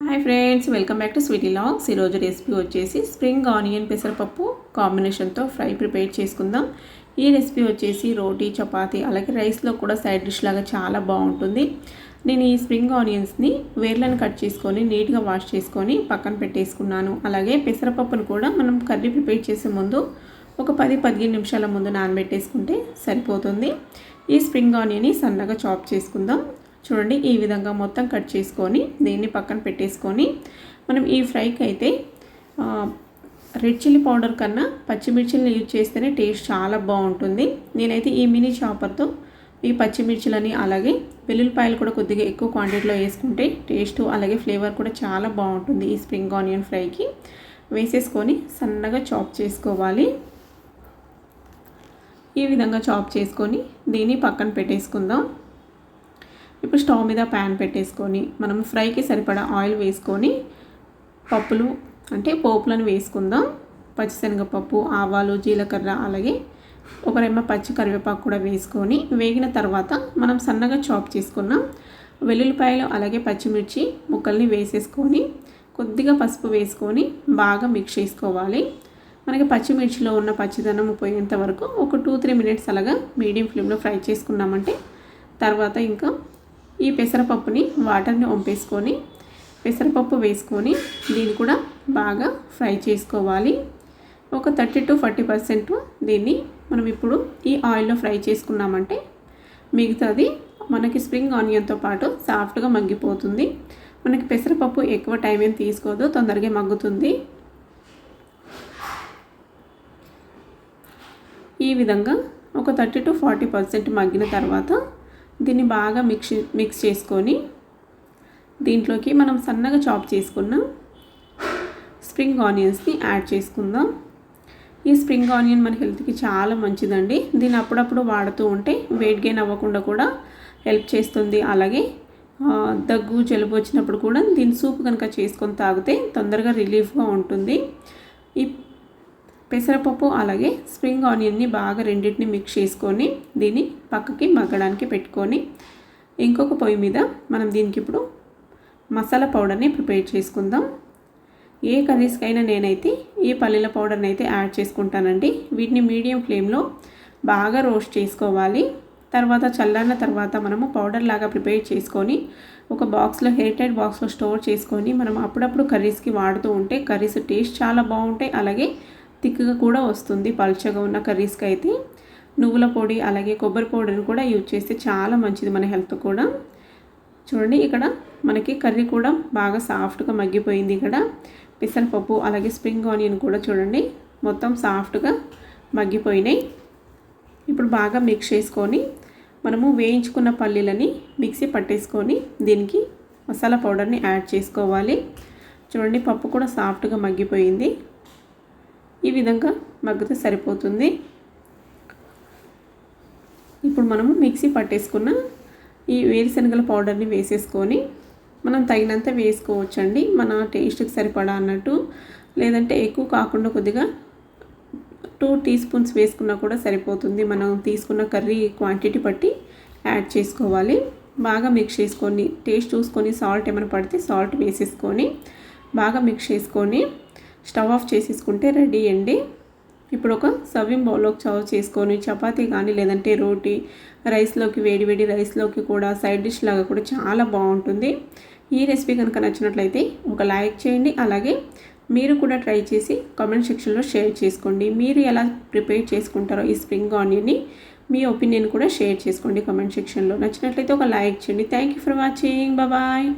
Hi friends, welcome back to sweety logs. ఈరోజు recipe వచ్చేసి spring onion పెసరపప్పు కాంబినేషన్తో ఫ్రై ప్రిపేర్ చేసుకుందాం. ఈ రెసిపీ వచ్చేసి రోటీ, చపాతీ అలాగే రైస్లో కూడా సైడ్ డిష్ లాగా చాలా బాగుంటుంది. నేను ఈ స్ప్రింగ్ ఆనియన్స్ని వేర్లను కట్ చేసుకొని నీట్గా వాష్ చేసుకొని పక్కన పెట్టేసుకున్నాను. అలాగే పెసరపప్పును కూడా మనం కర్రీ ప్రిపేర్ చేసే ముందు ఒక 10-15 నిమిషాల ముందు నానబెట్టేసుకుంటే సరిపోతుంది. ఈ స్ప్రింగ్ ఆనియన్ని సన్నగా చాప్ చేసుకుందాం. చూడండి, ఈ విధంగా మొత్తం కట్ చేసుకొని దీన్ని పక్కన పెట్టేసుకొని మనం ఈ ఫ్రైకి అయితే రెడ్ చిల్లీ పౌడర్ కన్నా పచ్చిమిర్చిని యూజ్ చేస్తేనే టేస్ట్ చాలా బాగుంటుంది. నేనైతే ఈ మినీ చాపర్తో ఈ పచ్చిమిర్చిలని అలాగే వెల్లుల్లిపాయలు కూడా కొద్దిగా ఎక్కువ క్వాంటిటీలో వేసుకుంటే టేస్ట్ అలాగే ఫ్లేవర్ కూడా చాలా బాగుంటుంది. ఈ స్ప్రింగ్ ఆనియన్ ఫ్రైకి వేసేసుకొని సన్నగా చాప్ చేసుకోవాలి. ఈ విధంగా చాప్ చేసుకొని దీన్ని పక్కన పెట్టేసుకుందాం. ఇప్పుడు స్టవ్ మీద ప్యాన్ పెట్టేసుకొని మనం ఫ్రైకి సరిపడా ఆయిల్ వేసుకొని పప్పులు అంటే పోపులను వేసుకుందాం. పచ్చిశనగపప్పు, ఆవాలు, జీలకర్ర అలాగే ఒక రెమ్మ పచ్చి కరివేపాకు కూడా వేసుకొని వేగిన తర్వాత మనం సన్నగా చాప్ చేసుకున్న వెల్లుల్లిపాయలు అలాగే పచ్చిమిర్చి ముక్కల్ని వేసేసుకొని కొద్దిగా పసుపు వేసుకొని బాగా మిక్స్ చేసుకోవాలి. మనకి పచ్చిమిర్చిలో ఉన్న పచ్చిదనం పోయేంత వరకు ఒక 2-3 మినిట్స్ అలాగా మీడియం ఫ్లేమ్లో ఫ్రై చేసుకున్నామంటే తర్వాత ఇంకా ఈ పెసరపప్పుని వాటర్ని వంపేసుకొని పెసరపప్పు వేసుకొని దీన్ని కూడా బాగా ఫ్రై చేసుకోవాలి. ఒక 30-40% దీన్ని మనం ఇప్పుడు ఈ ఆయిల్లో ఫ్రై చేసుకున్నామంటే మిగతాది మనకి స్ప్రింగ్ ఆనియన్తో పాటు సాఫ్ట్గా మగ్గిపోతుంది. మనకి పెసరపప్పు ఎక్కువ టైం ఏం తీసుకోదు, తొందరగా మగ్గుతుంది. ఈ విధంగా ఒక 30-40% మగ్గిన తర్వాత దీన్ని బాగా మిక్స్ చేసుకొని దీంట్లోకి మనం సన్నగా చాప్ చేసుకున్న స్ప్రింగ్ ఆనియన్స్ని యాడ్ చేసుకుందాం. ఈ స్ప్రింగ్ ఆనియన్ మన హెల్త్కి చాలా మంచిదండి. దీన్ని అప్పుడప్పుడు వాడుతూ ఉంటే వెయిట్ గెయిన్ అవ్వకుండా కూడా హెల్ప్ చేస్తుంది. అలాగే దగ్గు, జలుబు వచ్చినప్పుడు కూడా దీని సూప్ కనుక చేసుకొని తాగితే తొందరగా రిలీఫ్గా ఉంటుంది. ఈ పెసరపప్పు అలాగే స్ప్రింగ్ ఆనియన్ని బాగా రెండింటిని మిక్స్ చేసుకొని దీన్ని పక్కకి మగ్గడానికి పెట్టుకొని ఇంకొక పొయ్యి మీద మనం దీనికి ఇప్పుడు మసాలా పౌడర్ని ప్రిపేర్ చేసుకుందాం. ఏ కర్రీస్కైనా నేనైతే ఈ పల్లీల పౌడర్ని అయితే యాడ్ చేసుకుంటానండి. వీటిని మీడియం ఫ్లేమ్లో బాగా రోస్ట్ చేసుకోవాలి. తర్వాత చల్లారిన తర్వాత మనము పౌడర్ లాగా ప్రిపేర్ చేసుకొని ఒక బాక్స్లో ఎయిర్ టైట్ బాక్స్లో స్టోర్ చేసుకొని మనం అప్పుడప్పుడు కర్రీస్కి వాడుతూ ఉంటే కర్రీస్ టేస్ట్ చాలా బాగుంటాయి. అలాగే థిక్గా కూడా వస్తుంది. పల్చగా ఉన్న కర్రీస్కి అయితే నువ్వుల పొడి అలాగే కొబ్బరి పౌడర్ని కూడా యూజ్ చేస్తే చాలా మంచిది మన హెల్త్ కూడా. చూడండి, ఇక్కడ మనకి కర్రీ కూడా బాగా సాఫ్ట్గా మగ్గిపోయింది. ఇక్కడ పెసరపప్పు అలాగే స్ప్రింగ్ ఆనియన్ కూడా చూడండి మొత్తం సాఫ్ట్గా మగ్గిపోయినాయి. ఇప్పుడు బాగా మిక్స్ చేసుకొని మనము వేయించుకున్న పల్లీలని మిక్సీ పట్టేసుకొని దీనికి మసాలా పౌడర్ని యాడ్ చేసుకోవాలి. చూడండి, పప్పు కూడా సాఫ్ట్గా మగ్గిపోయింది. ఈ విధంగా మగ్గితే సరిపోతుంది. ఇప్పుడు మనము మిక్సీ పట్టేసుకున్న ఈ వేరుశనగల పౌడర్ని వేసేసుకొని మనం తగినంత వేసుకోవచ్చండి, మన టేస్ట్కి సరిపడా అన్నట్టు. లేదంటే ఎక్కువ కాకుండా కొద్దిగా 2 టీ స్పూన్స్ వేసుకున్నా కూడా సరిపోతుంది. మనం తీసుకున్న కర్రీ క్వాంటిటీ బట్టి యాడ్ చేసుకోవాలి. బాగా మిక్స్ చేసుకొని టేస్ట్ చూసుకొని సాల్ట్ ఏమైనా పడితే సాల్ట్ వేసేసుకొని బాగా మిక్స్ చేసుకొని స్టవ్ ఆఫ్ చేసేసుకుంటే రెడీ అండి. ఇప్పుడు ఒక సర్వింగ్ బౌల్లోకి సర్వ్ చేసుకొని చపాతీ కానీ లేదంటే రోటీ, రైస్లోకి వేడి రైస్లోకి కూడా సైడ్ డిష్ లాగా కూడా చాలా బాగుంటుంది. ఈ రెసిపీ కనుక నచ్చినట్లయితే ఒక లైక్ చేయండి. అలాగే మీరు కూడా ట్రై చేసి కామెంట్ సెక్షన్లో షేర్ చేసుకోండి. మీరు ఎలా ప్రిపేర్ చేసుకుంటారో ఈ స్ప్రింగ్ ఆనియన్ని మీ ఒపీనియన్ కూడా షేర్ చేసుకోండి కామెంట్ సెక్షన్లో. నచ్చినట్లయితే ఒక లైక్ చేయండి. Thank you for watching. Bye.